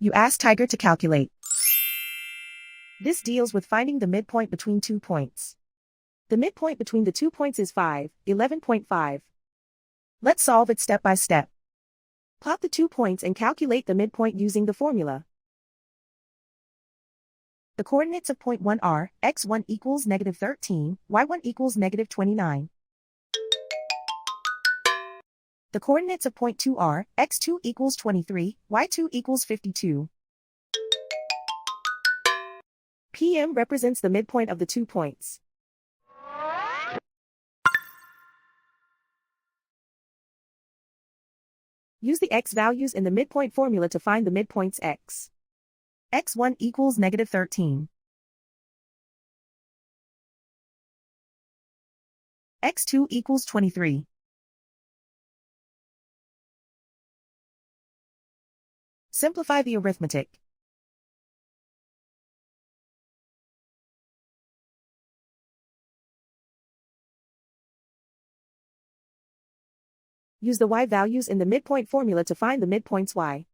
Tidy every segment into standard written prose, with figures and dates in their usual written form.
You ask Tiger to calculate. This deals with finding the midpoint between 2 points. The midpoint between the 2 points is 5, 11.5. Let's solve it step by step. Plot the 2 points and calculate the midpoint using the formula. The coordinates of point 1 are x1 equals -13, y1 equals -29. The coordinates of point 2 are x2 equals 23, y2 equals 52. PM represents the midpoint of the 2 points. Use the x values in the midpoint formula to find the midpoints x. x1 equals -13. x2 equals 23. Simplify the arithmetic. Use the y values in the midpoint formula to find the midpoints y.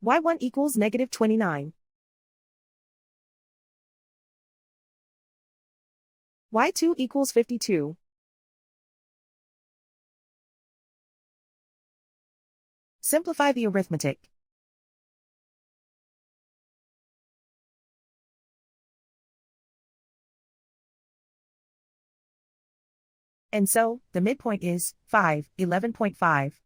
y1 equals -29. y2 equals 52. Simplify the arithmetic. And so, the midpoint is 5, 11.5.